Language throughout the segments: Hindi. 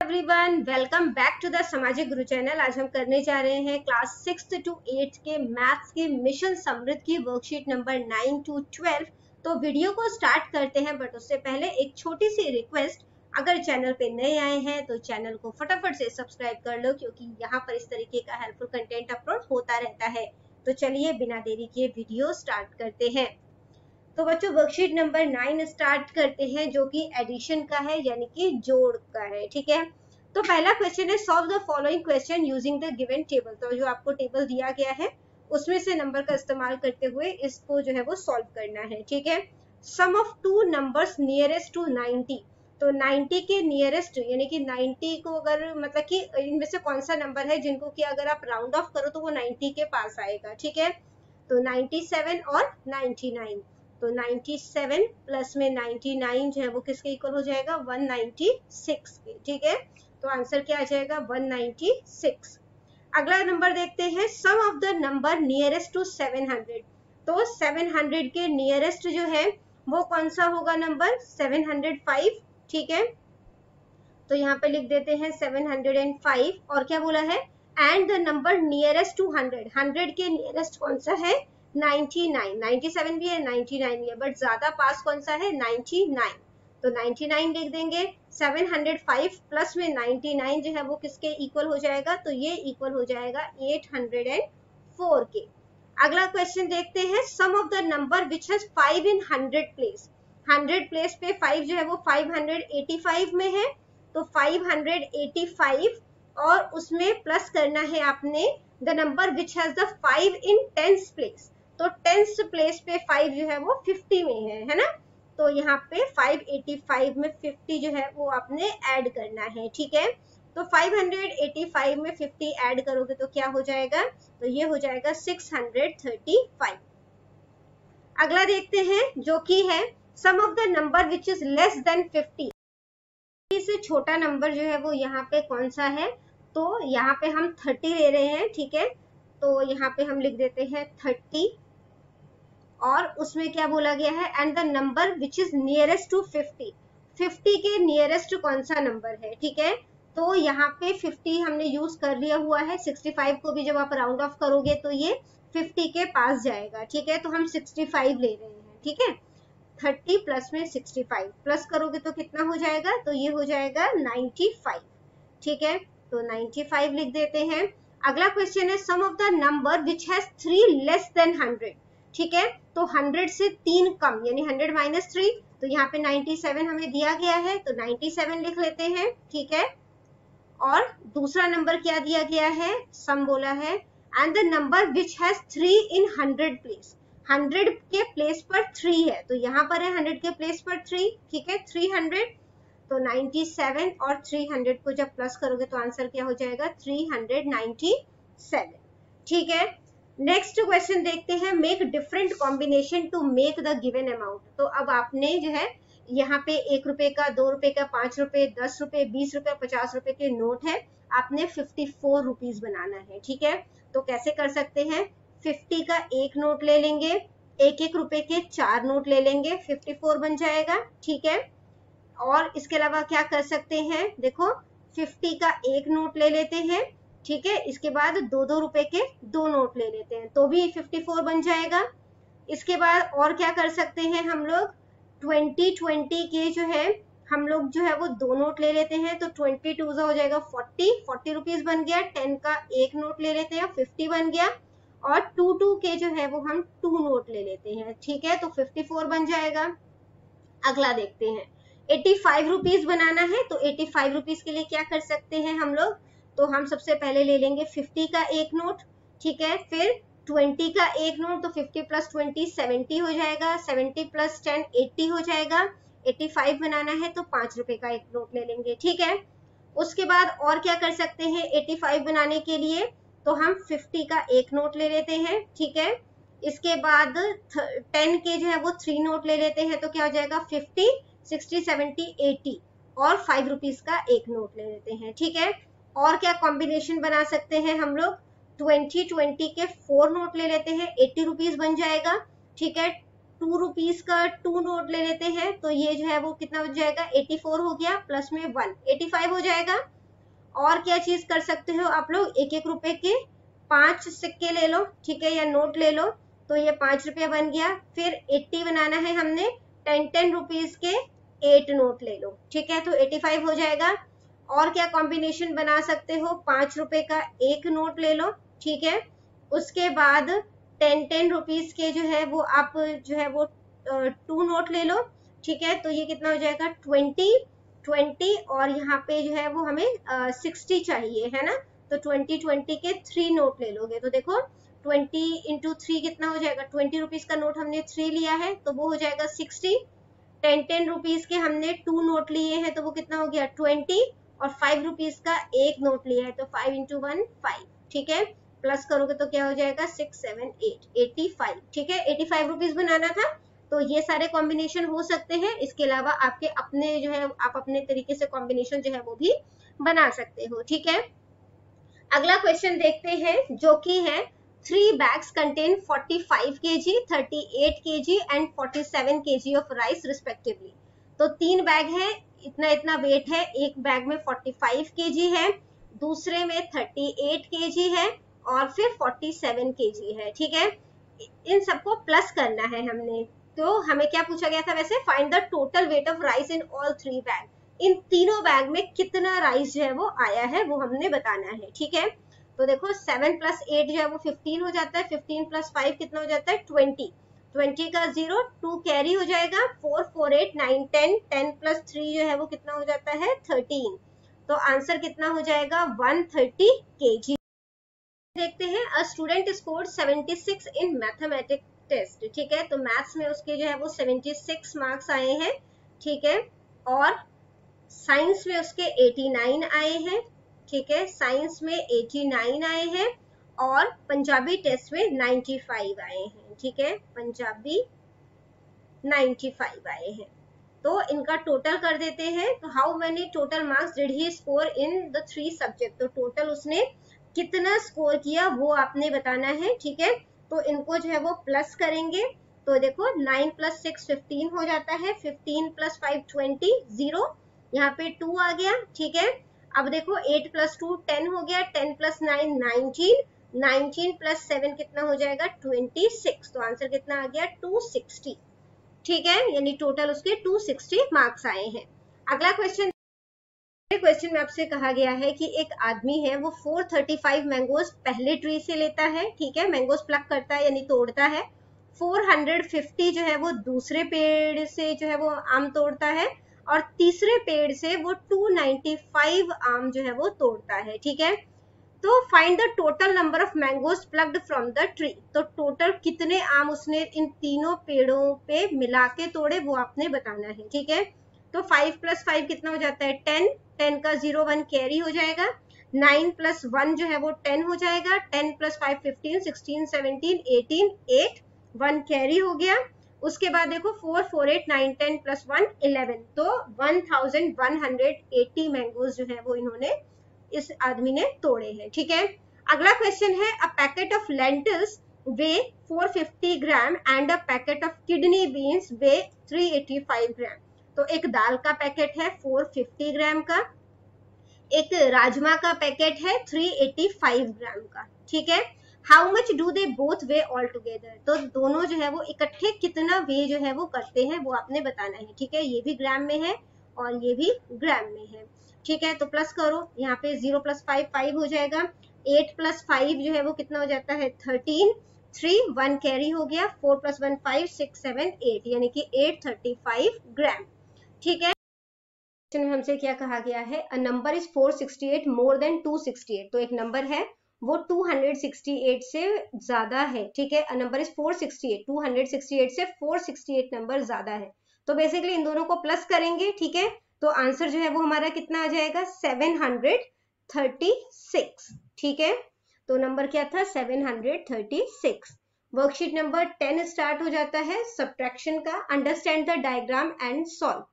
Everyone, welcome back to the Samajik Guru channel. आज हम करने जा रहे हैं क्लास 6 to 8 के मैथ्स के मिशन समृद्ध की वर्कशीट नंबर 9 to 12। तो वीडियो को स्टार्ट करते हैं, बट उससे पहले एक छोटी सी रिक्वेस्ट, अगर चैनल पे नए आए हैं तो चैनल को फटाफट से सब्सक्राइब कर लो, क्योंकि यहाँ पर इस तरीके का हेल्पफुल कंटेंट अपलोड होता रहता है। तो चलिए बिना देरी किए वीडियो स्टार्ट करते हैं। तो बच्चों, वर्कशीट नंबर 9 स्टार्ट करते हैं, जो कि एडिशन का है, यानी कि जोड़ का है। ठीक है, तो पहला क्वेश्चन है solve the following question using the given table. तो जो आपको टेबल दिया गया है उसमें से नंबर का इस्तेमाल करते हुए इसको जो है वो सॉल्व करना है। ठीक है, sum of two numbers nearest to 90। तो 90 के नियरेस्ट, यानी कि 90 को अगर मतलब कि इनमें से कौन सा नंबर है जिनको कि अगर आप राउंड ऑफ करो तो वो 90 के पास आएगा। ठीक है, तो 97 और 99। तो 97 प्लस में 99 जो है वो किसके इक्वल हो जाएगा? 196 के। ठीक है, तो आंसर क्या आ जाएगा? 196। अगला नंबर देखते हैं, sum of the number nearest to 700। तो 700 के नियरेस्ट जो है वो कौन सा होगा नंबर? 705। ठीक है, तो यहाँ पे लिख देते हैं 705। और क्या बोला है? And the number nearest to 100। 100 के नियरेस्ट कौन सा है? 99। 97 भी है, 99 भी है, बट ज्यादा पास कौन सा है? 99। तो 99 लिख देंगे। 705 प्लस में 99 जो है वो किसके इक्वल हो जाएगा? तो ये इक्वल हो जाएगा 804 के। अगला क्वेश्चन देखते हैं, sum of the number which has 5 in 100 place. 100 place पे 5 जो है वो 585 में है। तो 585 और उसमें प्लस करना है आपने the number which has the 5 in 10th place. तो 10th प्लेस पे 5 जो है वो 50 में है ना? तो यहाँ पे 585 में 50 जो है वो आपने ऐड करना है। ठीक है, तो 585 में 50 ऐड करोगे तो क्या हो जाएगा? तो ये हो जाएगा 635। अगला देखते हैं, जो कि है sum of the number which is less than 50। से छोटा नंबर जो है वो यहाँ पे कौन सा है? तो यहाँ पे हम 30 ले रहे हैं। ठीक है, तो यहाँ पे हम लिख देते हैं 30। और उसमें क्या बोला गया है? And the number which is nearest to 50। 50 के नियरेस्ट कौन सा नंबर है? ठीक है, तो यहाँ पे 50 हमने यूज कर लिया हुआ है। 65 को भी जब आप राउंड ऑफ करोगे तो ये 50 के पास जाएगा। ठीक है, तो हम 65 ले रहे हैं। ठीक है, 30 प्लस में 65 प्लस करोगे तो कितना हो जाएगा? तो ये हो जाएगा 95। ठीक है, तो 95 लिख देते हैं। अगला क्वेश्चन है, sum of the number which has 3 less than 100। ठीक है, तो 100 से 3 कम, यानी 100 माइनस 3। तो यहाँ पे 97 हमें दिया गया है, तो 97 लिख लेते हैं। ठीक है, और दूसरा नंबर क्या दिया गया है? सम बोला है and the number which has 3 in 100 place. 100 के प्लेस पर 3 है, तो यहाँ पर है 100 के प्लेस पर 3। ठीक है, 300। तो 97 और 300 को जब प्लस करोगे तो आंसर क्या हो जाएगा? 397। ठीक है, नेक्स्ट क्वेश्चन देखते हैं, make different combination to make the given amount. तो अब आपने जो है यहाँ पे 1 रुपए का, 2 रुपए का, 5 रुपए, 10 रुपए, 20 रुपए, 50 रुपए के नोट है। आपने 54 रुपीज बनाना है। ठीक है, तो कैसे कर सकते हैं? 50 का एक नोट ले लेंगे, 1-1 रुपए के 4 नोट ले लेंगे, 54 बन जाएगा। ठीक है, और इसके अलावा क्या कर सकते हैं? देखो, 50 का एक नोट ले लेते हैं। ठीक है, इसके बाद 2-2 रुपए के 2 नोट ले लेते हैं, तो भी 54 बन जाएगा। इसके बाद और क्या कर सकते हैं हम लोग? 20 के जो है हम लोग जो है वो 2 नोट ले लेते हैं, तो 22 हो जाएगा 40 रुपीज बन गया। 10 का एक नोट ले लेते हैं, 50 बन गया। और 2 के जो है वो हम 2 नोट ले लेते हैं। ठीक है, तो 54 बन जाएगा। अगला देखते हैं, 85 रुपीज बनाना है, तो 85 रुपीज के लिए क्या कर सकते हैं हम लोग? तो हम सबसे पहले ले लेंगे 50 का एक नोट। ठीक है, फिर 20 का एक नोट, तो 50 प्लस 20 70 हो जाएगा, 70 प्लस 10 80 हो जाएगा। 85 बनाना है तो 5 रुपए का एक नोट ले लेंगे। ठीक है, उसके बाद और क्या कर सकते हैं 85 बनाने के लिए? तो हम 50 का एक नोट ले लेते हैं। ठीक है, इसके बाद 10 के जो है वो 3 नोट ले लेते हैं, तो क्या हो जाएगा? 50, 60, 70, 80 और 5 रुपीज का एक नोट ले लेते हैं। ठीक है, और क्या कॉम्बिनेशन बना सकते हैं हम लोग? 20 के 4 नोट ले लेते हैं, 80 रुपीज बन जाएगा। ठीक है, 2 रुपीज का 2 नोट ले लेते हैं तो ये जो है वो कितना हो जाएगा 84 हो गया, प्लस में 1 85 हो जाएगा। और क्या चीज कर सकते हो आप लोग, 1-1 रुपए के 5 सिक्के ले लो, ठीक है, या नोट ले लो, तो ये 5 रुपया बन गया। फिर 80 बनाना है हमने, 10 रुपीज के 8 नोट ले लो, ठीक है, तो 85 हो जाएगा। और क्या कॉम्बिनेशन बना सकते हो, 5 रुपए का 1 नोट ले लो, ठीक है, उसके बाद 10 रुपीज के जो है वो आप जो है वो 2 नोट ले लो, ठीक है, तो ये कितना हो जाएगा 20 और यहाँ पे जो है वो हमें 60 चाहिए, है ना, तो 20 के 3 नोट ले लोगे, तो देखो 20 इंटू 3 कितना हो जाएगा, 20 रुपीज का नोट हमने 3 लिया है तो वो हो जाएगा 60। 10 रुपीज के हमने 2 नोट लिए हैं तो वो कितना हो गया 20, और 5 रुपीज का 1 नोट लिया है तो 5 इंटू 1 5, ठीक है, प्लस करोगे तो क्या हो जाएगा 6 7 8 85, ठीक है, 85 रुपीज बनाना था। तो ये सारे कॉम्बिनेशन हो सकते हैं, इसके अलावा आपके अपने जो है आप अपने तरीके से कॉम्बिनेशन जो है वो भी बना सकते हो, ठीक है। अगला क्वेश्चन देखते हैं जो कि है 3 bags contain 45 kg, 38 kg and 47 kg of rice respectively। तो 3 बैग है, इतना इतना वेट है, एक बैग में 45 kg है, दूसरे में 38 kg है और फिर 47 kg है, ठीक है। इन सबको प्लस करना है हमने, तो हमें क्या पूछा गया था वैसे, find the total weight of rice in all 3 bag, इन तीनों बैग में कितना राइस जो है वो आया है वो हमने बताना है, ठीक है। तो देखो 7 + 8 जो है वो 15 हो जाता है, 15 + 5 कितना हो जाता है 20, 20 का 0 2 कैरी हो जाएगा, 4 4 8 9 10, 10 + 3 जो है वो कितना हो जाता है 13, तो आंसर कितना हो जाएगा 130 kg। देखते हैं a student score 76 in mathematics test, ठीक है, तो मैथ्स में उसके जो है वो 76 मार्क्स आए हैं, ठीक है, और साइंस में उसके 89 आए हैं, ठीक है, साइंस में 89 आए हैं और पंजाबी टेस्ट में 95 आए हैं, ठीक है, पंजाबी 95 आए हैं। तो इनका टोटल कर देते हैं, तो how many total marks did he score in the 3 subject, तो टोटल उसने कितना स्कोर किया वो आपने बताना है, ठीक है। तो इनको जो है वो प्लस करेंगे, तो देखो 9 + 6 15 हो जाता है, 15 + 5 20, 0 यहाँ पे 2 आ गया, ठीक है। अब देखो 8 + 2 10 हो गया, 10 + 9 19, 19 + 7 कितना हो जाएगा 26, तो आंसर कितना आ गया 260, ठीक है, यानी टोटल उसके 260 मार्क्स आए हैं। अगला क्वेश्चन में आपसे कहा गया है कि एक आदमी है वो 435 मैंगोज पहले ट्री से लेता है, ठीक है, मैंगोज प्लक करता है यानी तोड़ता है, 450 जो है वो दूसरे पेड़ से जो है वो आम तोड़ता है और तीसरे पेड़ से वो 295 आम जो है वो तोड़ता है, ठीक है। तो find the total number of mangoes plucked from the tree, तो टोटल कितने आम उसने इन तीनों पेड़ों पे मिला के तोड़े वो आपने बताना है, ठीक है। तो 5 + 5 कितना हो जाता है 10, 10 का 0 1 कैरी हो जाएगा, 9 + 1 जो है वो 10 हो जाएगा, 10 + 5 15, 16 17 18, 8 1 कैरी हो गया। उसके बाद देखो 4 4 8 9 10 + 1 11, तो 1180 मैंगोज जो है वो इन्होंने इस आदमी ने तोड़े हैं, ठीक है। अगला क्वेश्चन है a packet of lentils weigh 450 gram and a packet of kidney beans weigh 385 gram, तो एक दाल का पैकेट है 450 ग्राम का, एक राजमा का पैकेट है 385 ग्राम का, ठीक है। How much do they both way all together, तो दोनों जो है वो इकट्ठे कितना वे जो है वो करते हैं वो आपने बताना है, ठीक है, ये भी ग्राम में है और ये भी ग्राम में है, ठीक है। तो प्लस करो, यहाँ पे 0 + 5 5 हो जाएगा, 8 + 5 जो है वो कितना हो जाता है 13, 3 1 कैरी हो गया, 4 + 1 5 6 7 8 यानी कि 835 ग्राम, ठीक है। क्वेश्चन में हमसे क्या कहा गया है, a number is 468 more than 268, तो एक नंबर है वो 268 से ज्यादा है, ठीक है, अ नंबर इज 468, 268 से 468 नंबर ज्यादा है, तो बेसिकली इन दोनों को प्लस करेंगे, ठीक है, तो आंसर जो है वो हमारा कितना आ जाएगा 736, ठीक है, तो नंबर क्या था 736। वर्कशीट नंबर 10 स्टार्ट हो जाता है सब्ट्रैक्शन का, understand the diagram and solve,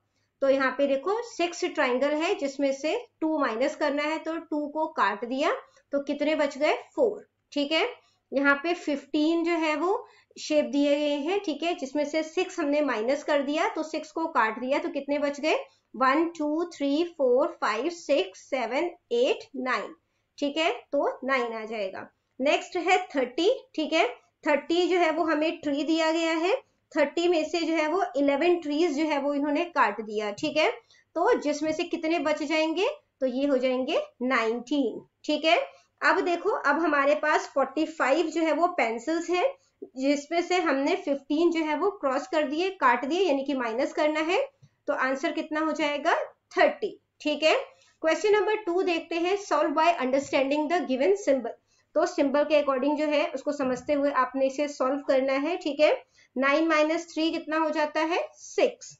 तो यहाँ पे देखो 6 ट्राइंगल है जिसमें से 2 माइनस करना है, तो 2 को काट दिया तो कितने बच गए 4, ठीक है। यहाँ पे 15 जो है वो शेप दिए गए हैं, ठीक है, जिसमें से 6 हमने माइनस कर दिया तो 6 को काट दिया तो कितने बच गए, 1 2 3 4 5 6 7 8 9, ठीक है, तो 9 आ जाएगा। नेक्स्ट है 30, ठीक है, 30 जो है वो हमें ट्री दिया गया है, 30 में से जो है वो 11 ट्रीज जो है वो इन्होंने काट दिया, ठीक है, तो जिसमें से कितने बच जाएंगे, तो ये हो जाएंगे 19, ठीक है। अब देखो, अब हमारे पास 45 जो है वो पेंसिल्स हैं, जिसमें से हमने 15 जो है वो क्रॉस कर दिए, काट दिए, यानी कि माइनस करना है, तो आंसर कितना हो जाएगा 30, ठीक है। क्वेश्चन नंबर 2 देखते हैं, solve by understanding the given symbol. तो सिंबल के अकॉर्डिंग जो है उसको समझते हुए आपने इसे सॉल्व करना है, ठीक है। 9 माइनस 3 कितना हो जाता है 6।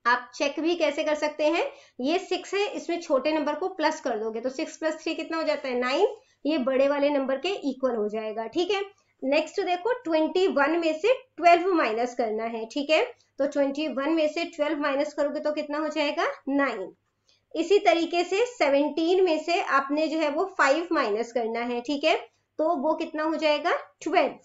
आप चेक भी कैसे कर सकते हैं, ये 6 है, इसमें छोटे नंबर को प्लस कर दोगे तो 6 + 3 कितना हो जाता है 9, ये बड़े वाले नंबर के इक्वल हो जाएगा, ठीक है। नेक्स्ट देखो, 21 में से 12 माइनस करना है, ठीक है, तो 21 में से 12 माइनस करोगे तो कितना हो जाएगा 9। इसी तरीके से 17 में से आपने जो है वो 5 माइनस करना है, ठीक है, तो वो कितना हो जाएगा 12,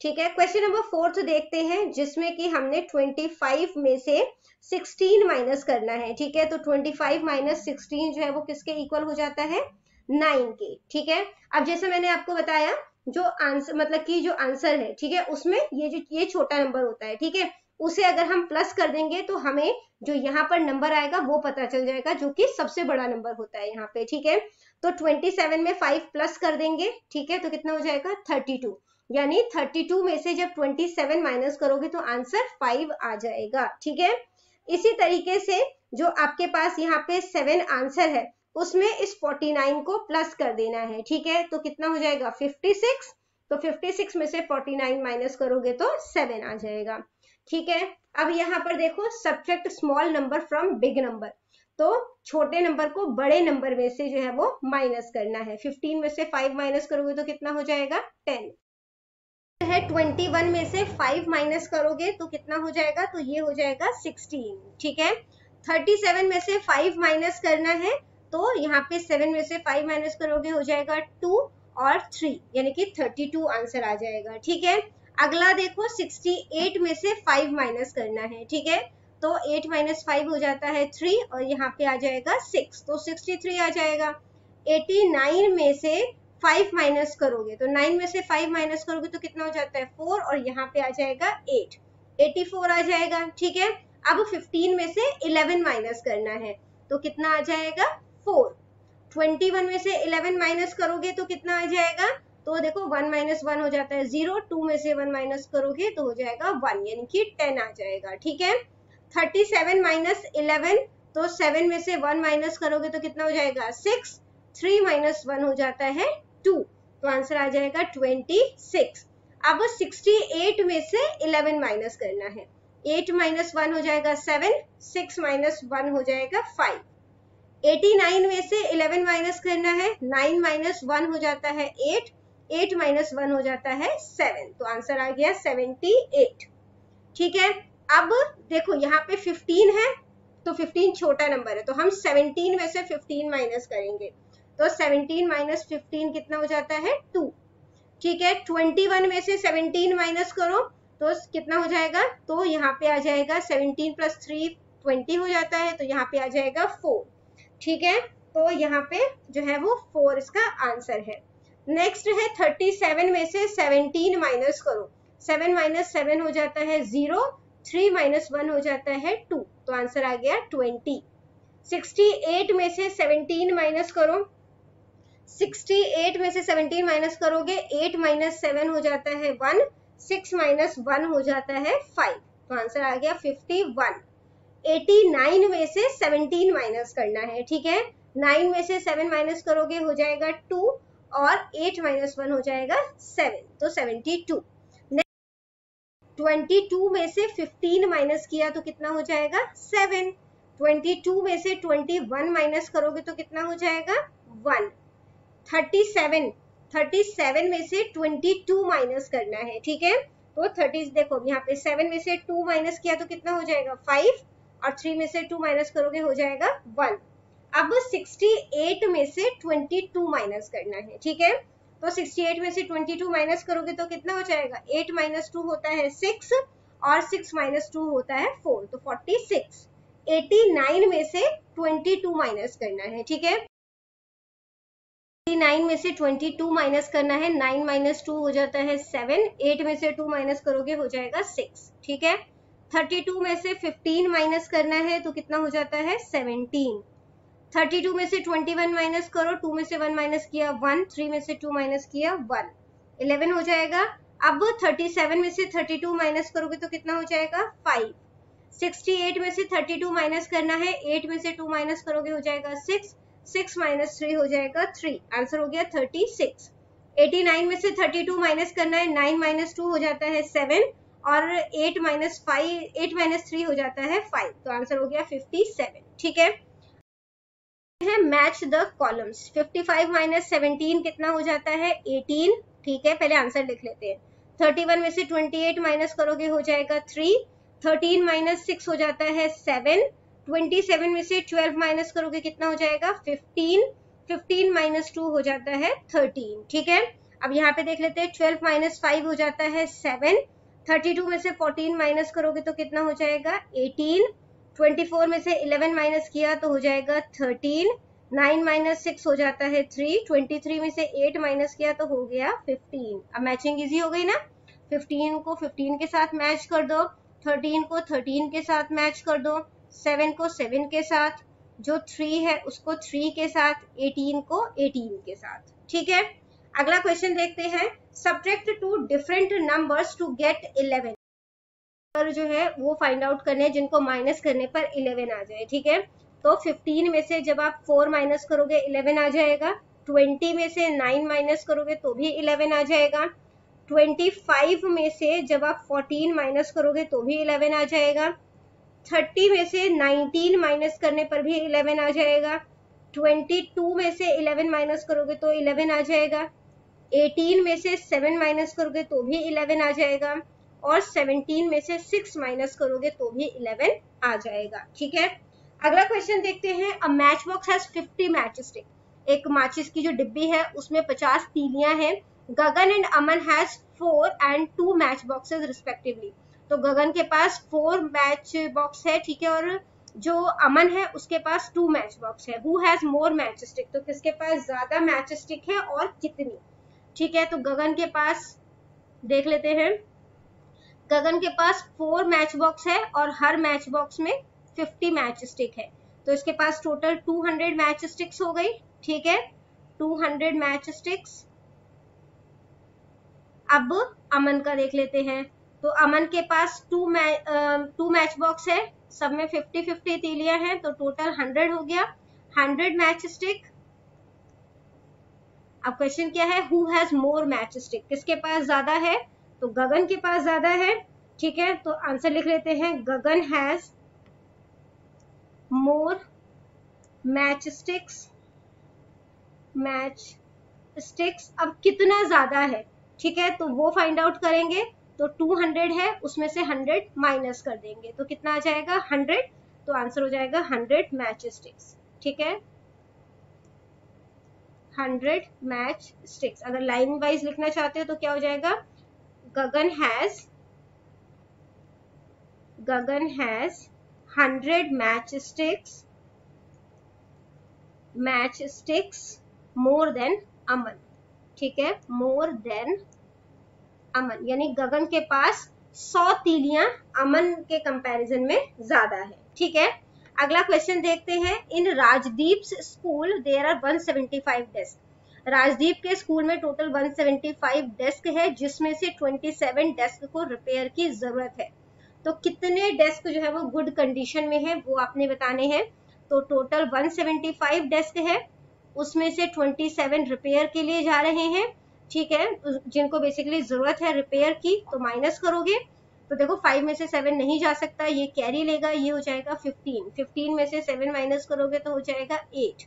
ठीक है। क्वेश्चन नंबर 4 देखते हैं, जिसमें कि हमने 25 में से 16 माइनस करना है, ठीक है, तो 25 माइनस 16 जो है वो किसके इक्वल हो जाता है 9 के, ठीक है। अब जैसे मैंने आपको बताया, जो आंसर मतलब कि जो आंसर है, ठीक है, उसमें ये छोटा नंबर होता है, ठीक है, उसे अगर हम प्लस कर देंगे तो हमें जो यहाँ पर नंबर आएगा वो पता चल जाएगा, जो कि सबसे बड़ा नंबर होता है यहाँ पे, ठीक है। तो 27 में 5 प्लस कर देंगे, ठीक है, तो कितना हो जाएगा 32, यानी 32 में से जब 27 माइनस करोगे तो आंसर 5 आ जाएगा, ठीक है। इसी तरीके से जो आपके पास यहाँ पे 7 आंसर है, उसमें इस 49 को प्लस कर देना है, ठीक है, तो कितना हो जाएगा 56, तो 56 में से 49 माइनस करोगे तो 7 आ जाएगा, ठीक है। अब यहाँ पर देखो, subtract small number from big number, तो छोटे नंबर को बड़े नंबर में से जो है वो माइनस करना है। 15 में से 5 माइनस करोगे तो कितना हो जाएगा 10 है। 21 में से 5 माइनस करोगे तो कितना हो जाएगा, तो ये हो जाएगा 16, ठीक है। 37 में से 5 माइनस करना है, तो यहाँ पे 7 में से 5 माइनस करोगे हो जाएगा 2 और 3, यानी कि 32 आंसर आ जाएगा, ठीक है। अगला देखो, 68 में से 5 माइनस करना है, ठीक है, तो 8 माइनस 5 हो जाता है 3 और यहाँ पे आ जाएगा 6, तो 63 आ जाएगा। 89 में से 5 माइनस करोगे तो 9 में से 5 माइनस करोगे तो कितना हो जाता है 4 और यहाँ पे आ जाएगा 8, 84 आ जाएगा, ठीक है। अब 15 में से 11 माइनस करना है तो कितना आ जाएगा 4। 21 में से 11 माइनस करोगे तो कितना आ जाएगा, तो देखो 1 माइनस 1 हो जाता है 0, 2 में से 1 माइनस करोगे तो हो जाएगा 1, यानी कि 10 आ जाएगा, ठीक है। 37 माइनस 11, तो 7 में से 1 माइनस करोगे तो कितना हो जाएगा 6, 3 माइनस 1 हो जाता है 2, तो आंसर आ जाएगा 26। अब 68 में से 11 माइनस करना है, 8 माइनस 1 हो जाएगा 7, 6 माइनस 1 हो जाएगा 5। 89 में से 11 माइनस करना है, 9 माइनस 1 हो जाता है 8, 8 माइनस 1 हो जाता है 7, तो आंसर आ गया 78, ठीक है। अब देखो यहाँ पे 15 है, तो 15 छोटा नंबर है, तो हम 17 में से 15 माइनस करेंगे, तो 17 माइनस 15 कितना हो जाता है 2, ठीक है। 21 में से 17 माइनस करो तो कितना हो जाएगा, तो यहाँ पे आ जाएगा 17 + 3 20 हो जाता है, तो यहाँ पे आ जाएगा 4, ठीक है, तो यहाँ पे जो है वो 4 इसका आंसर है। नेक्स्ट है 37 में से 17 माइनस करो, 7 माइनस 7 हो जाता है 0, 3 माइनस 1 हो जाता है 2, तो आंसर आ गया 20। 68 में से 17 माइनस करो, 68 में से 17 माइनस करोगे, 8 माइनस 7 हो जाता है 1, 6 माइनस 1 हो जाता है 5, तो आंसर आ गया 51। 89 में से 17 माइनस करना है, ठीक है, 9 में से 7 माइनस करोगे हो जाएगा 2 और 8 माइनस 1 हो जाएगा 7, तो 72। 22 में से 15 माइनस किया तो कितना हो जाएगा 7, 22 में से 21 माइनस करोगे तो कितना हो जाएगा 1। 37 में से 22 माइनस करना है, ठीक है, तो 30 देखो यहाँ पे 7 में से 2 माइनस किया तो कितना हो जाएगा 5 और 3 में से 2 माइनस करोगे हो जाएगा 1। अब 68 में से 22 माइनस करना है, ठीक है, तो 68 में से 22 माइनस करोगे तो कितना हो जाएगा, 8 माइनस 2 होता है 6 और 6 माइनस 2 होता है 4, तो 46। 89 में से 22 माइनस करना है, ठीक है। 89 में से 22 माइनस करना है, 9 माइनस 2 हो जाता है 7, 8 में से 2 माइनस करोगे हो जाएगा 6, ठीक है। 32 में से 15 माइनस करना है तो कितना हो जाता है 17। 32 में से 21 माइनस करो, 2 में से 1 माइनस किया 1, 3 में से 2 माइनस किया 1, 11 हो जाएगा। अब 37 में से 32 माइनस करोगे तो कितना हो जाएगा 5। 68 में से 32 माइनस करना है, 8 में से 2 माइनस करोगे हो जाएगा 6, 6 माइनस 3 हो जाएगा 3, आंसर हो गया 36। 89 में से 32 माइनस करना है, 9 माइनस 2 हो जाता है 7 और 8 माइनस 3 हो जाता है 5, तो आंसर हो गया 57, ठीक है। Match the columns. 55 माइनस 17 कितना हो जाता है 18, ठीक है। पहले आंसर लिख लेते हैं। 31 में से 28 माइनस करोगे हो जाएगा 3, 13 माइनस 6 हो जाता है 7, 27 में से 12 माइनस करोगे कितना हो जाएगा 15, 15 माइनस 2 हो जाता है 13, ठीक है। अब यहाँ पे देख लेते हैं, 12 माइनस 5 हो जाता है 7, 32 में से 14 माइनस करोगे तो कितना हो जाएगा 18, 24 में से 11 माइनस किया तो हो जाएगा 13, 9 माइनस 6 हो जाता है 3, 23 में से 8 माइनस किया तो हो गया 15। अब मैचिंग इजी हो गई ना, 15 को 15 के साथ मैच कर दो, 13 को 13 के साथ मैच कर दो, 7 को 7 के साथ, जो 3 है उसको 3 के साथ, 18 को 18 के साथ, ठीक है। अगला क्वेश्चन देखते हैं। Subtract two different numbers to get 11, जो है वो फाइंड आउट करने हैं जिनको माइनस करने पर 11 आ जाए, ठीक है। तो 15 में से जब आप 4 माइनस करोगे 11 आ जाएगा, 20 में से 9 माइनस करोगे तो भी 11 आ जाएगा, 25 में से जब आप 14 माइनस करोगे तो भी 11 आ जाएगा, 30 में से 19 माइनस करने पर भी 11 आ जाएगा, 22 में से 11 माइनस करोगे तो 11 आ जाएगा, 18 में से 7 माइनस करोगे तो भी 11 आ जाएगा, और 17 में से 6 माइनस करोगे तो भी 11 आ जाएगा, ठीक है। अगला क्वेश्चन देखते हैं। A match box has 50 match stick. एक माचिस की जो डिब्बी है उसमें 50 तीलियां हैं। Gagan and Aman has 4 and 2 match boxes respectively. तो गगन के पास 4 मैच बॉक्स है, ठीक है, और जो अमन है उसके पास 2 मैच बॉक्स है। Who has more match stick, तो किसके पास ज्यादा मैच स्टिक है और कितनी, ठीक है। तो गगन के पास देख लेते हैं, गगन के पास 4 मैच बॉक्स है और हर मैच बॉक्स में 50 मैच स्टिक है, तो इसके पास टोटल 200 मैच स्टिक्स हो गई, ठीक है, 200 मैच स्टिक्स। अब अमन का देख लेते हैं। तो अमन के पास 2 मैच बॉक्स है, सब में 50-50 तीलियां हैं, तो टोटल 100 हो गया, 100 मैच स्टिक। अब क्वेश्चन क्या है, who has more match stick, किसके पास ज्यादा है, तो गगन के पास ज्यादा है, ठीक है। तो आंसर लिख लेते हैं, गगन हैज मोर मैच स्टिक्स। अब कितना ज्यादा है, ठीक है, तो वो फाइंड आउट करेंगे। तो 200 है, उसमें से 100 माइनस कर देंगे तो कितना आ जाएगा 100, तो आंसर हो जाएगा 100 मैच स्टिक्स, ठीक है, 100 मैच स्टिक्स। अगर लाइन वाइज लिखना चाहते हो तो क्या हो जाएगा, Gagan has 100 match sticks more than Aman, ठीक है, मोर देन अमन, यानी गगन के पास 100 तीलियां अमन के कंपैरिजन में ज्यादा है, ठीक है। अगला क्वेश्चन देखते हैं। In Rajdeep school there are 175 desk. Rajdeep के स्कूल में टोटल 175 डेस्क है, जिसमें से 27 डेस्क को रिपेयर की जरूरत है। तो कितने डेस्क जो है वो गुड कंडीशन में है वो आपने बताने हैं। तो टोटल 175 डेस्क है, उसमें से 27 रिपेयर के लिए जा रहे हैं, ठीक है, जिनको बेसिकली जरूरत है रिपेयर की, तो माइनस करोगे तो देखो 5 में से 7 नहीं जा सकता, ये कैरी लेगा, ये हो जाएगा 15, 15 में से 7 माइनस करोगे तो हो जाएगा 8,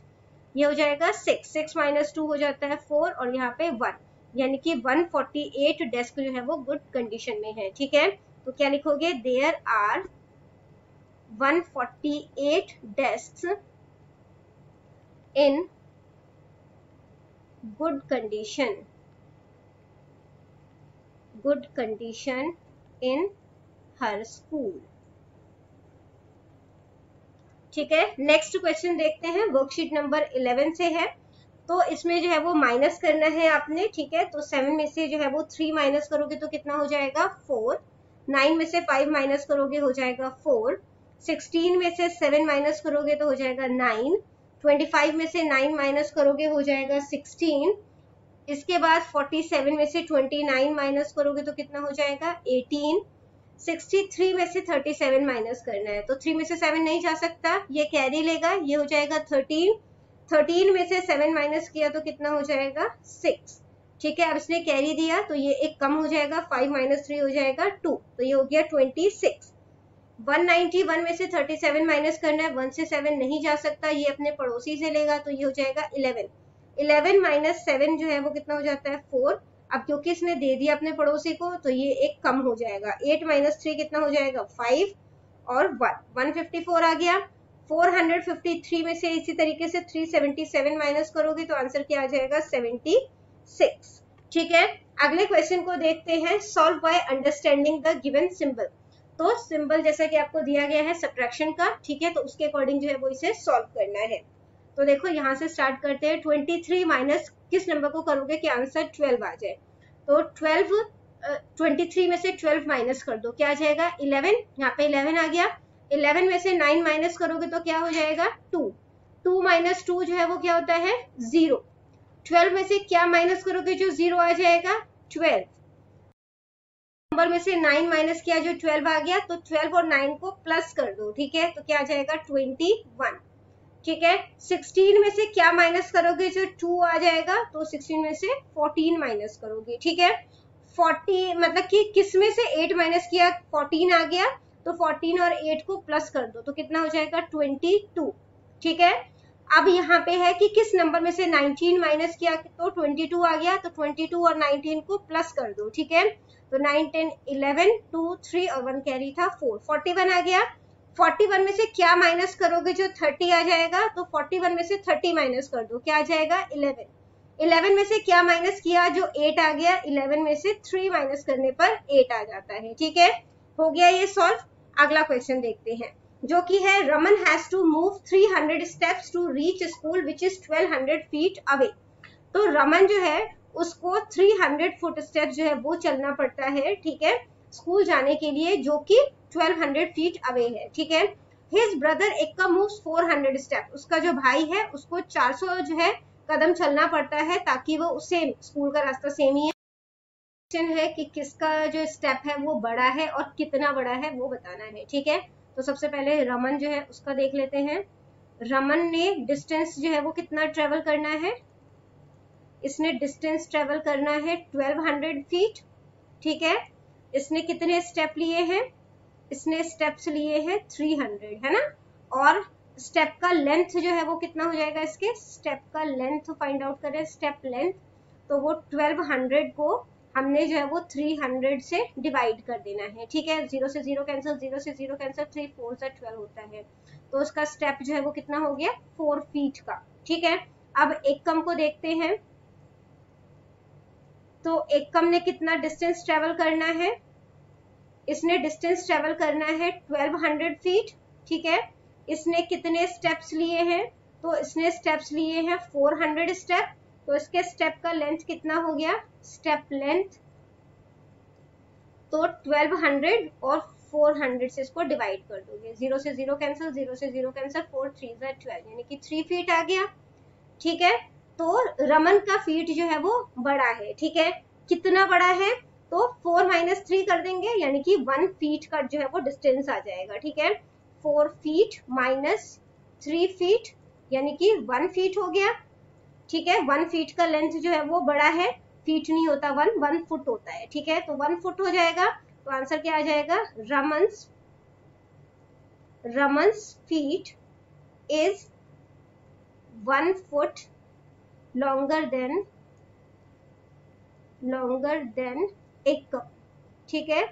ये हो जाएगा 6, 6 माइनस 2 हो जाता है 4, और यहाँ पे 1, यानी कि 148 डेस्क जो है वो गुड कंडीशन में है, ठीक है। तो क्या लिखोगे, there are 148 desk in good condition, good condition in her school. ठीक है, नेक्स्ट क्वेश्चन देखते हैं, वर्कशीट नंबर 11 से है। तो इसमें जो है वो माइनस करना है आपने, ठीक है। तो 7 में से जो है वो 3 माइनस करोगे तो कितना हो जाएगा 4, 9 में से 5 माइनस करोगे हो जाएगा 4, 16 में से 7 माइनस करोगे तो हो जाएगा 9, 25 में से 9 माइनस करोगे हो जाएगा 16, इसके बाद 47 में से 29 माइनस करोगे तो कितना हो जाएगा 18, 63 में से 37 माइनस करना है, तो 3 में से 7 नहीं जा सकता, ये कैरी लेगा, ये हो जाएगा 13, 13 में से 7 माइनस किया तो कितना हो जाएगा 6, ठीक है। अब इसने कैरी दिया तो ये एक कम हो जाएगा, 5 माइनस 3 हो जाएगा 2, तो ये हो गया 26। 191 में से 37 माइनस करना है, 1 से 7 नहीं जा सकता, ये अपने पड़ोसी से लेगा, तो ये हो जाएगा 11, 11 माइनस 7 जो है वो कितना हो जाता है 4। अब क्योंकि इसने दे दिया अपने पड़ोसी को तो ये एक कम हो जाएगा, 8 माइनस 3 कितना हो जाएगा 5 और 1, 154 आ गया। 453 में से इसी तरीके से 377 माइनस करोगे तो आंसर क्या आ जाएगा 76, ठीक है। अगले क्वेश्चन को देखते हैं, solve by understanding the given symbol. तो सिंबल जैसा कि आपको दिया गया है सब्ट्रैक्शन का, ठीक है, तो उसके अकॉर्डिंग जो है वो इसे सॉल्व करना है। तो देखो यहाँ से स्टार्ट करते हैं, 23 माइनस किस नंबर को करोगे कि आंसर 12 आ जाए, तो 23 में से 12 माइनस कर दो, क्या आ जाएगा 11, यहाँ पे 11 आ गया। 11 में से 9 माइनस करोगे तो क्या हो जाएगा 2, 2 माइनस 2 जो है वो क्या होता है 0, 12 में से क्या माइनस करोगे जो 0 आ जाएगा 12, नंबर में से 9 माइनस किया जो 12 आ गया, तो 12 और 9 को प्लस कर दो, ठीक है, तो क्या आ जाएगा 21, ठीक है। 16 में से क्या माइनस करोगे जो 2 आ जाएगा, तो 16 में से 14 माइनस करोगे, ठीक है। 40 मतलब कि किस में से 8 माइनस किया 14 आ गया, तो 14 और 8 को प्लस कर दो तो कितना हो जाएगा 22, ठीक है। अब यहाँ पे है कि किस नंबर में से 19 माइनस किया तो 22 आ गया, तो 22 और 19 को प्लस कर दो, ठीक है। तो 9, 10, 11, 2, 3 और 1 कैरी था 4, 41 आ गया। 41 में से क्या माइनस करोगे जो 30 आ जाएगा, तो 41 में से 30 माइनस कर दो, क्या आ जाएगा 11, 11 में से क्या माइनस किया जो 8 आ गया, 11 में से 3 माइनस करने पर 8 आ जाता है, ठीक है। हो गया ये सॉल्व। अगला क्वेश्चन देखते हैं जो कि है, Raman has to move 300 steps to reach school which is 1200 feet away. तो रमन जो है उसको 300 फुट स्टेप जो है वो चलना पड़ता है, ठीक है, स्कूल जाने के लिए, जो कि 1200 फीट अवे है, ठीक है। His brother Ekka moves 400 step, उसका जो भाई है उसको 400 जो है कदम चलना पड़ता है ताकि वो सेम, स्कूल का रास्ता सेम ही है। क्वेश्चन है कि किसका जो स्टेप है वो बड़ा है और कितना बड़ा है वो बताना है, ठीक है। तो सबसे पहले रमन जो है उसका देख लेते हैं। रमन ने डिस्टेंस जो है वो कितना ट्रेवल करना है, इसने डिस्टेंस ट्रेवल करना है 1200 फीट, ठीक है। इसने कितने स्टेप लिए हैं, इसने स्टेप्स लिए हैं 300, है ना। और स्टेप का लेंथ जो है वो कितना हो जाएगा, इसके स्टेप का लेंथ फाइंड आउट करें, स्टेप लेंथ, तो वो 1200 को हमने जो है वो 300 से डिवाइड कर देना है, ठीक है। 0 से 0 कैंसिल, 0 से 0 कैंसिल, 3 4 से 12 होता है, तो उसका स्टेप जो है वो कितना हो गया 4 फीट का, ठीक है। अब एकम को देखते हैं, तो एकम ने कितना डिस्टेंस ट्रेवल करना है, इसने डिस्टेंस ट्रेवल करना है 1200 फीट, ठीक है। इसने कितने स्टेप्स लिए हैं, तो इसने स्टेप्स लिए हैं 400 स्टेप, तो इसके स्टेप का लेंथ कितना हो गया, स्टेप लेंथ, तो 1200 और 400 से इसको डिवाइड कर दोगे, 0 से 0 कैंसिल, 0 से 0 कैंसिल, 4 3 12 यानी कि 3 फीट आ गया, ठीक है। तो रमन का फीट जो है वो बड़ा है, ठीक है। कितना बड़ा है, तो 4 माइनस 3 कर देंगे यानी कि 1 फीट का जो है वो डिस्टेंस आ जाएगा, ठीक है। 4 फीट माइनस 3 फीट यानी कि 1 फीट हो गया, ठीक है। 1 फीट का लेंथ जो है वो बड़ा है, फीट नहीं होता 1 फुट होता है, ठीक है। तो 1 फुट हो जाएगा, तो आंसर क्या आ जाएगा, Raman's feet is 1 foot longer than Ekam, ठीक है।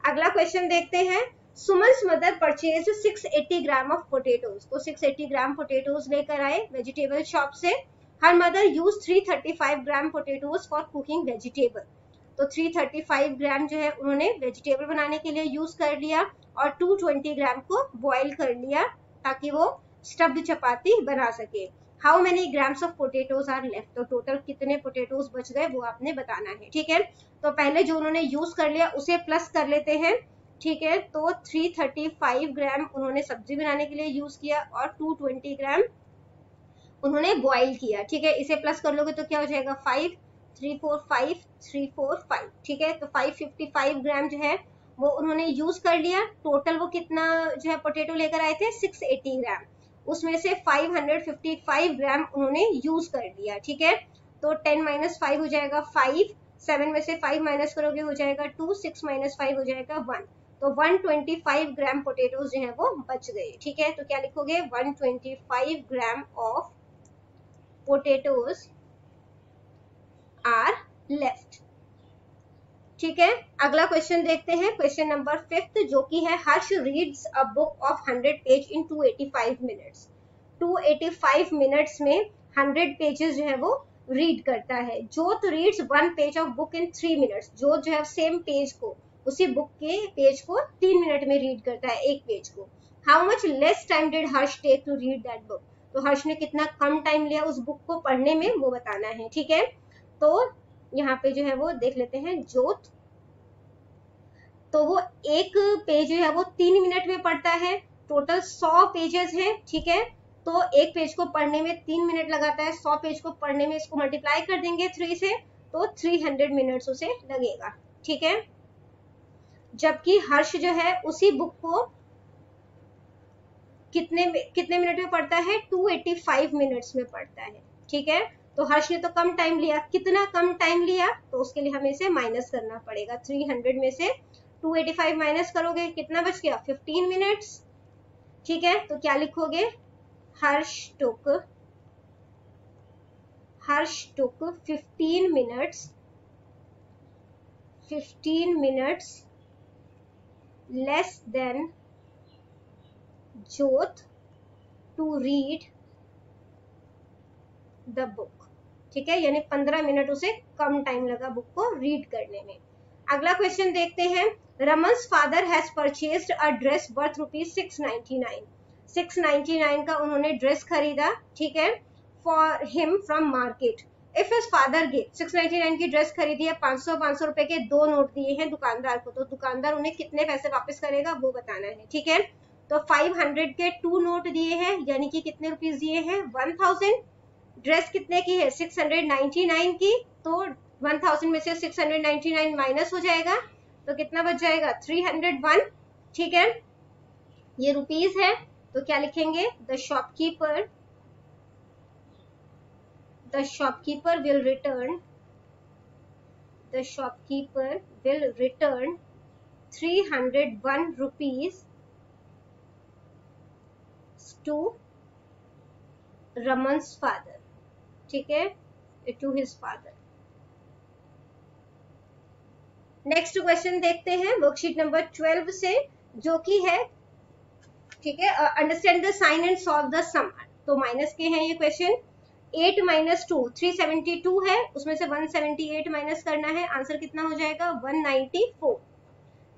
अगला क्वेश्चन देखते हैं, Suman's mother purchase 680 gram of potatoes, तो 680 ग्राम पोटेटोज लेकर आए वेजिटेबल शॉप से। हर mother use 335 gram potatoes for cooking vegetable. तो 335 ग्राम जो है उन्होंने वेजिटेबल बनाने के लिए यूज कर लिया और 220 ग्राम को बॉईल कर लिया ताकि वो स्टफ्ड चपाती बना सके। How many grams of potatoes are left, तो टोटल कितने पोटेटोज बच गए वो आपने बताना है। ठीक है, तो पहले जो उन्होंने यूज कर लिया उसे प्लस कर लेते हैं। ठीक है, तो 335 ग्राम उन्होंने सब्जी बनाने के लिए यूज किया और 220 ग्राम उन्होंने बॉईल किया। ठीक है, इसे प्लस कर लोगे तो क्या हो जाएगा 5, 3 4 5 3 4 5। ठीक है, तो 555 ग्राम जो है वो उन्होंने यूज कर लिया। टोटल वो कितना जो है पोटेटो लेकर आए थे 680 ग्राम, उसमें से 555 ग्राम उन्होंने यूज कर लिया। ठीक है, तो 10 माइनस 5 हो जाएगा 5, 7 में से 5 माइनस करोगे हो जाएगा 2, 6 माइनस 5 हो जाएगा 1, तो 125 ग्राम पोटेटोज जो है वो बच गए। ठीक है, तो क्या लिखोगे 125 gram of potatoes are left। ठीक है, अगला क्वेश्चन देखते हैं, क्वेश्चन नंबर 5 जो कि है Harsh reads a book of 100 page in 285 minutes. 285 minutes में 100 पेजेस जो है वो रीड करता है। जोत reads 1 page of book in 3 minutes. जोत जो है सेम पेज को, उसी बुक के पेज को 3 मिनट में रीड करता है, एक पेज को। How much less time did Harsh take to read that book, तो हर्ष ने कितना कम टाइम लिया उस बुक को पढ़ने में वो बताना है। ठीक है, तो यहाँ पे जो है वो देख लेते हैं जोत, तो वो एक पेज जो है वो 3 मिनट में पढ़ता है। टोटल 100 पेजेस हैं। ठीक है, तो एक पेज को पढ़ने में 3 मिनट लगाता है, 100 पेज को पढ़ने में इसको मल्टीप्लाई कर देंगे 3 से तो 300 मिनट्स उसे लगेगा। ठीक है, जबकि हर्ष जो है उसी बुक को कितने मिनट में पढ़ता है 285 मिनट्स में पढ़ता है। ठीक है, तो हर्ष ने तो कम टाइम लिया, कितना कम टाइम लिया तो उसके लिए हमें इसे माइनस करना पड़ेगा। 300 में से 285 माइनस करोगे कितना बच गया 15 मिनट्स। ठीक है, तो क्या लिखोगे Harsh took 15 minutes less than Jot to read the book. ठीक है, यानी 15 मिनट उसे कम टाइम लगा बुक को रीड करने में। अगला क्वेश्चन देखते हैं, Raman's father has purchased a dress worth ₹699। 699 का उन्होंने ड्रेस खरीदा। ठीक है, for him from market. If his father give 699 की ड्रेस खरीदी है, 500 रुपए के 2 नोट दिए हैं दुकानदार को, तो दुकानदार उन्हें कितने पैसे वापस करेगा वो बताना है। ठीक है, तो 500 के 2 नोट दिए हैं, यानी कि कितने रुपीस दिए हैं 1000। ड्रेस कितने की है 699 की, तो 1000 में से 699 माइनस हो जाएगा तो कितना बच जाएगा 301। ठीक है, ये रुपीस है, तो क्या लिखेंगे the shopkeeper will return 301 rupees to Raman's father। ठीक है, to his father। Next question देखते हैं वर्कशीट नंबर 12 से, जो कि है ठीक है understand the sign and solve the sum. तो माइनस के हैं ये क्वेश्चन। 8 माइनस 2 372 है, उसमें से 178 माइनस करना है, आंसर कितना हो जाएगा 194।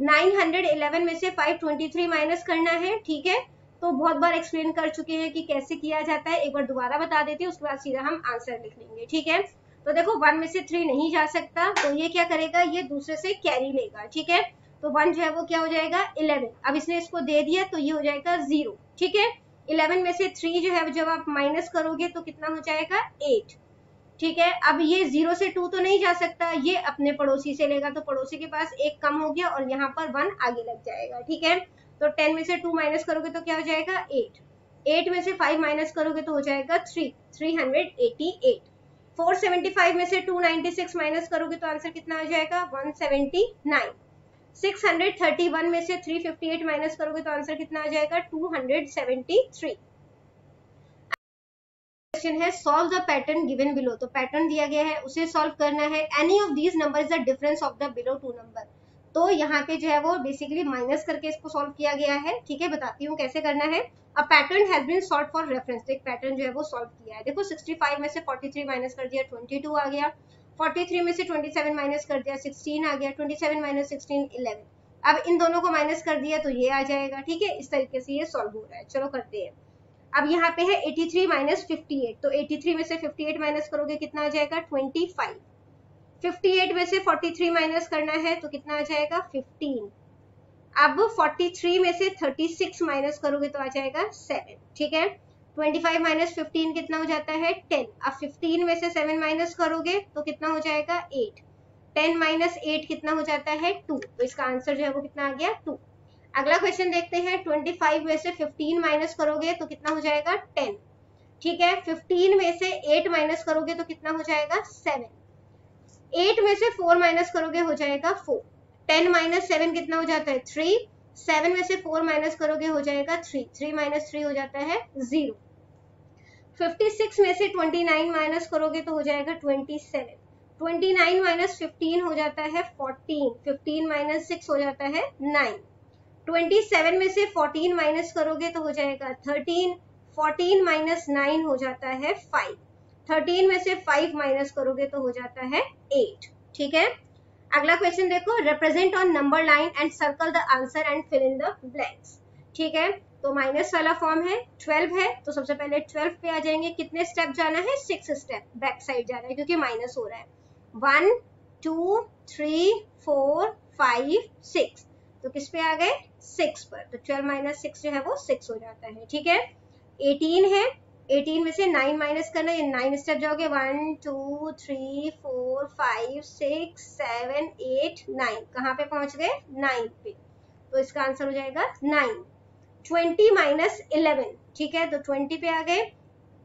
911 में से 523 माइनस करना है। ठीक है, तो बहुत बार एक्सप्लेन कर चुके हैं कि कैसे किया जाता है, एक बार दोबारा बता देते हैं, उसके बाद सीधा हम आंसर लिख लेंगे। ठीक है, तो देखो 1 में से 3 नहीं जा सकता, तो ये क्या करेगा ये दूसरे से कैरी लेगा। ठीक है, तो 1 जो है वो क्या हो जाएगा 11। अब इसने इसको दे दिया तो ये हो जाएगा 0। ठीक है, 11 में से 3 जो है जब आप माइनस करोगे तो कितना हो जाएगा 8। ठीक है, अब ये 0 से 2 तो नहीं जा सकता, ये अपने पड़ोसी से लेगा, तो पड़ोसी के पास 1 कम हो गया और यहाँ पर 1 आगे लग जाएगा। ठीक है, तो 10 में से 2 माइनस करोगे तो क्या हो जाएगा 8। 8 में से 5 माइनस करोगे तो हो जाएगा 388। 475 में से 296 माइनस करोगे तो आंसर कितना हो जाएगा 179। 631 में से 358 माइनस करोगे तो आंसर कितना आ जाएगा 273। क्वेश्चन है solve the pattern given below. तो पैटर्न दिया गया है उसे सॉल्व करना है। Any of these number is the difference of the below 2 number. तो यहाँ पे जो है वो बेसिकली माइनस करके इसको सॉल्व किया गया है। ठीक है, बताती हूँ कैसे करना है। A pattern has been solve for reference. तो एक पैटर्न जो है वो सॉल्व किया है। देखो 65 में से 43 माइनस कर दिया 22 आ गया। 43 में से 27 माइनस कर दिया 16 आ गया, 27 माइनस 16 11। अब इन दोनों को माइनस कर दिया तो ये आ जाएगा। ठीक है, इस तरीके से ये सॉल्व हो रहा है। चलो करते हैं। अब यहाँ पे है 83 माइनस 58, तो 83 में से 58 माइनस करोगे कितना आ जाएगा 25। 58 में से 43 माइनस करना है तो कितना आ जाएगा 15। अब 43 में से 36 माइनस करोगे तो आ जाएगा 7। ठीक है, 25 माइनस 15 कितना हो जाता है 10। अब 15 में से 7 माइनस करोगे तो कितना हो जाएगा 8। 10 माइनस 8 कितना हो जाता है 2। तो इसका आंसर जो है वो कितना आ गया 2। अगला क्वेश्चन देखते हैं। 25 में से 15 माइनस करोगे तो कितना हो जाएगा 10। ठीक है, 15 में से 8 माइनस करोगे तो कितना हो जाएगा 7। 8 में से 4 माइनस करोगे हो जाएगा 4। 10 माइनस 7 कितना हो जाता है 3। 7 में से 4 माइनस करोगे हो जाएगा 3। 3 माइनस 3 हो जाता है 0। 56 में से 29 माइनस करोगे तो हो जाएगा 27। 29 माइनस 15 हो जाता है 14। 15 माइनस 6 हो जाता है 9। 27 में से 14 माइनस करोगे तो हो जाएगा 13। 14 माइनस 9 हो जाता है 5। 13 में से 5 माइनस करोगे तो हो जाता है 8। ठीक है, अगला क्वेश्चन देखो। Represent on number line and circle the answer and fill in the blanks. ठीक है, तो माइनस वाला फॉर्म है, 12 है तो सबसे पहले 12 पे आ जाएंगे। कितने स्टेप जाना है 6 स्टेप बैक साइड जाना है क्योंकि माइनस हो रहा है। 1 2 3 4 5 6, तो किस पे आ गए 6 पर, तो 12 माइनस 6 जो है वो 6 हो जाता है। ठीक है, 18 है, 18 में से 9 माइनस करना, ये 9 स्टेप जाओगे 1 2 3 4 5 6 7 8 9, कहाँ पे पहुंच गए 9 पे, तो इसका आंसर हो जाएगा 9। 20 माइनस 11, ठीक है, तो 20 पे आ गए।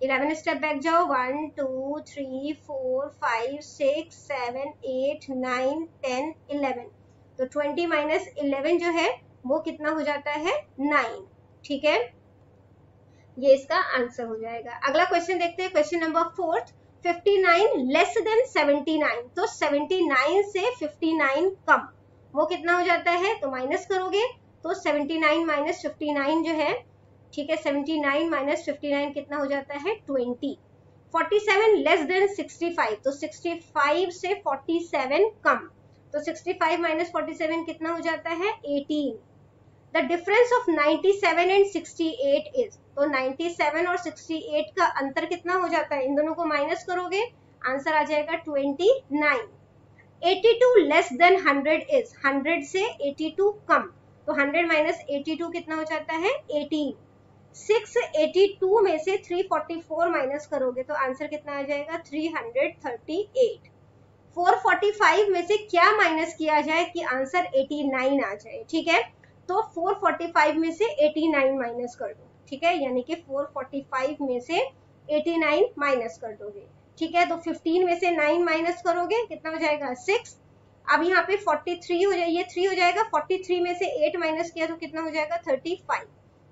11 स्टेप बैक जाओ 1 2 3 4 5 6 7 8 9 10 11, तो 20 माइनस 11 जो है वो कितना हो जाता है 9। ठीक है, ये इसका आंसर हो जाएगा। अगला क्वेश्चन देखते हैं, क्वेश्चन नंबर 4। 59 लेस देन 79, तो 79 से 59 कम, वो कितना हो जाता है, तो माइनस करोगे तो 79 माइनस 59 जो है, ठीक है, 79 माइनस 59 कितना हो जाता है 20। 47 लेस देन 65, तो 65 से 47 कम, तो 65 माइनस 47 कितना हो जाता है 18। The difference of 97 and 68 is, तो 97 और 68 का अंतर कितना हो जाता है, इन दोनों को माइनस करोगे आंसर आ जाएगा 29। 82 लेस देन 100 इज, 100 से 82 कम, तो 100 माइनस 82 कितना हो जाता है 18। 682 में से 344 माइनस करोगे तो आंसर कितना आ जाएगा 338। 445 में से क्या माइनस किया जाए कि आंसर 89 आ जाए। ठीक है, तो 445 में से 89 माइनस कर दो। ठीक है, यानी कि 445 में से 89 माइनस कर दोगे। ठीक है, तो 15 में से 9 माइनस करोगे कितना हो जाएगा 6। अब यहाँ पे 43 हो जाए, ये 3 हो जाएगा, 43 में से 8 माइनस किया तो कितना हो जाएगा 35,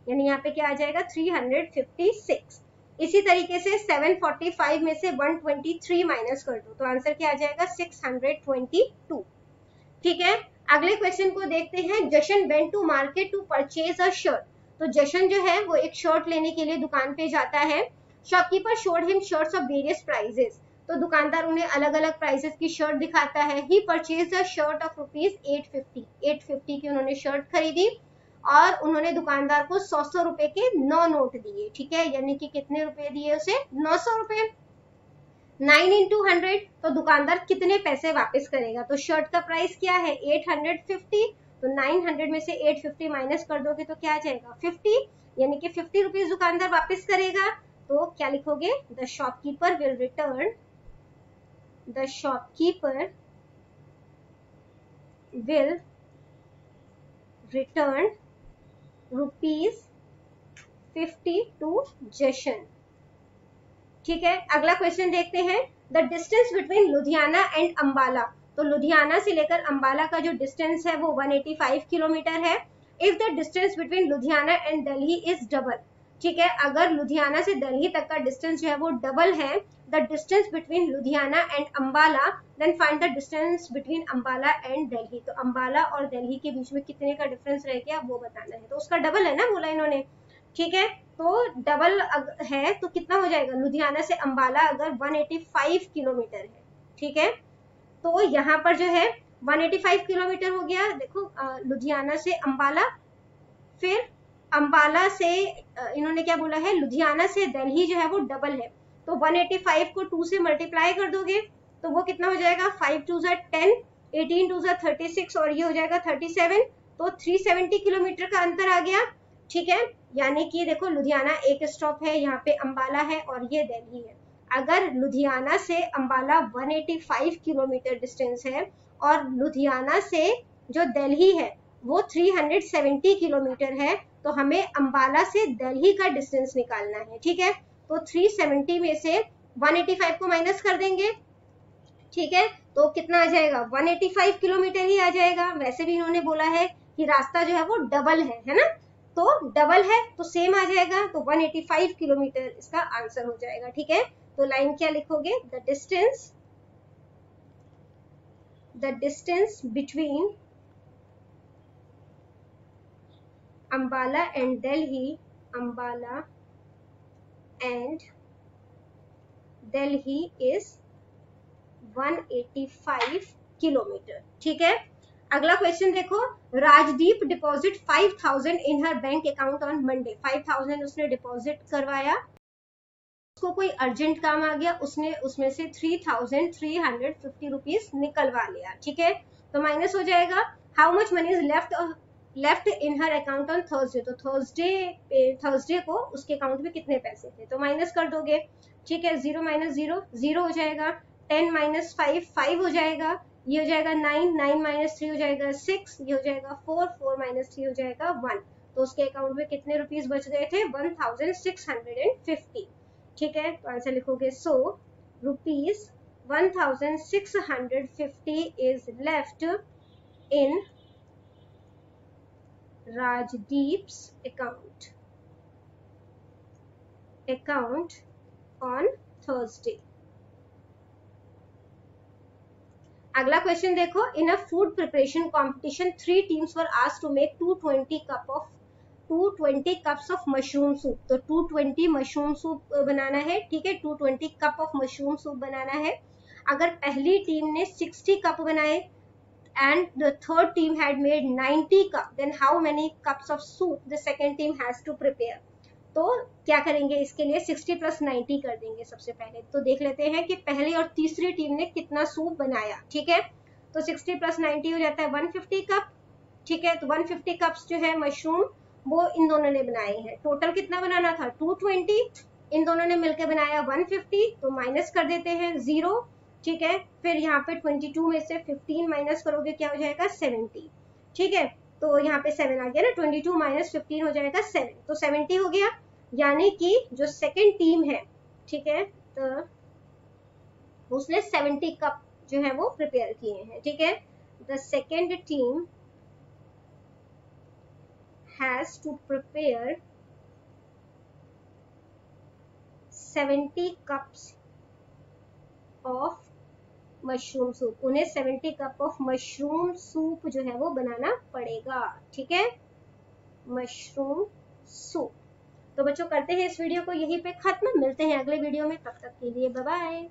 यानी यहाँ पे क्या आ जाएगा 356। इसी तरीके से 745 में से 123 माइनस कर दो तो आंसर क्या आ जाएगा 622। ठीक है, अगले क्वेश्चन को देखते हैं। Jashan went to market to purchase a shirt, तो जशन जो है वो एक शर्ट लेने के लिए दुकान पे जाता है। Shopkeeper showed him shirts of various prices, तो दुकानदार उन्हें अलग अलग प्राइसेस की शर्ट दिखाता है। He purchase a shirt of rupees 850 की उन्होंने शर्ट खरीदी और उन्होंने दुकानदार को 100 रुपए के 9 नोट दिए। ठीक है, यानी कि कितने रुपए दिए उसे 900 रुपए। 9 into 100, तो दुकानदार कितने पैसे वापस करेगा, तो शर्ट का प्राइस क्या है 850, तो 900 में से 850 माइनस कर दोगे तो क्या आ जाएगा 50, यानी कि 50 रुपीज दुकानदार वापस करेगा। तो क्या लिखोगे, the shopkeeper will return, the shopkeeper will return ₹50 to Jashan. ठीक है, अगला क्वेश्चन देखते हैं। The distance between Ludhiana and Ambala, तो लुधियाना से लेकर अंबाला का जो डिस्टेंस है वो 185 किलोमीटर है। If the distance between Ludhiana and Delhi is double, ठीक है, अगर लुधियाना से दिल्ली तक का डिस्टेंस जो है वो डबल है, the distance between Ludhiana and Ambala, then find the distance between Ambala and Delhi, तो अंबाला और दिल्ली के बीच में कितने का डिफरेंस रह गया वो बताना है, तो उसका डबल है ना बोला इन्होंने। ठीक है, तो डबल है तो कितना हो जाएगा, लुधियाना से अंबाला अगर 185 किलोमीटर है, ठीक है, तो यहाँ पर जो है 185 किलोमीटर हो गया। देखो लुधियाना से अंबाला, फिर अंबाला से इन्होंने क्या बोला है, लुधियाना से दिल्ली जो है वो डबल है, तो 185 को 2 से मल्टीप्लाई कर दोगे तो वो कितना हो जाएगा, 5 2 10, 18 2 36 और ये हो जाएगा 37, तो 370 किलोमीटर का अंतर आ गया। ठीक है, यानी कि देखो लुधियाना एक स्टॉप है, यहाँ पे अंबाला है और ये दिल्ली है। अगर लुधियाना से अंबाला 185 किलोमीटर डिस्टेंस है और लुधियाना से जो दिल्ली है वो 370 किलोमीटर है, तो हमें अंबाला से दिल्ली का डिस्टेंस निकालना है। ठीक है, तो 370 में से 185 को माइनस कर देंगे। ठीक है, तो कितना आ जाएगा, 185 किलोमीटर ही आ जाएगा। वैसे भी इन्होंने बोला है कि रास्ता जो है वो डबल है ना, तो डबल है तो सेम आ जाएगा, तो 185 किलोमीटर इसका आंसर हो जाएगा। ठीक है, तो लाइन क्या लिखोगे, the distance between Ambala and Delhi, Ambala and Delhi is 185 kilometre. ठीक है, अगला क्वेश्चन देखो, Rajdeep deposit 5000 in her bank account on Monday. 5000 उसने डिपॉजिट करवाया, उसको कोई अर्जेंट काम आ गया, उसने उसमें से 3350 रुपीज निकलवा लिया। ठीक है, तो माइनस हो जाएगा, how much money is left in her account on Thursday, तो थर्सडे को उसके अकाउंट में कितने पैसे थे, तो माइनस कर दोगे। ठीक है, 0 माइनस 0 0 हो जाएगा, 10 माइनस 5 5 हो जाएगा, ये हो जाएगा 9 9 माइनस 3 हो जाएगा 6, ये हो जाएगा 4 4 माइनस 3 हो जाएगा 1, तो उसके अकाउंट में कितने रुपीज बच गए थे, 1650। ठीक है, तो आंसर लिखोगे, so rupees 1650 is left in Rajdeep's account on Thursday। अगला क्वेश्चन देखो, in a food preparation competition 3 teams were asked to make 220 cups of mushroom soup, तो 220 मशरूम सूप बनाना है। ठीक है, 220 कप ऑफ मशरूम सूप बनाना है। अगर पहली टीम ने 60 कप बनाए and the third team had made 90 cup, then how many cups of soup the second team has to prepare। तो क्या करेंगे इसके लिए, 60 + 90 कर देंगे। सबसे पहले तो देख लेते हैं कि पहली और तीसरी टीम ने कितना सूप बनाया। ठीक है, तो 60 + 90 हो जाता है 150 कप। ठीक है, तो 150 कप्स जो है मशरूम वो इन दोनों ने बनाए हैं। टोटल कितना बनाना था, 220, इन दोनों ने मिलकर बनाया 150, तो माइनस कर देते हैं 0। ठीक है, फिर यहाँ पे 22 में से 15 माइनस करोगे क्या हो जाएगा, 70। ठीक है, तो यहाँ पे 7 आ गया ना, 22 माइनस 15 हो जाएगा 7, तो 70 हो गया। यानी कि जो सेकंड टीम है, ठीक है, तो उसने 70 कप जो है वो प्रिपेयर किए हैं। ठीक है, the second team has to prepare 70 cups of mushroom soup, उन्हें 70 कप ऑफ मशरूम सूप जो है वो बनाना पड़ेगा। ठीक है, मशरूम सूप। तो बच्चों करते हैं इस वीडियो को यहीं पे खत्म, मिलते हैं अगले वीडियो में, तब तक के लिए बाय बाय।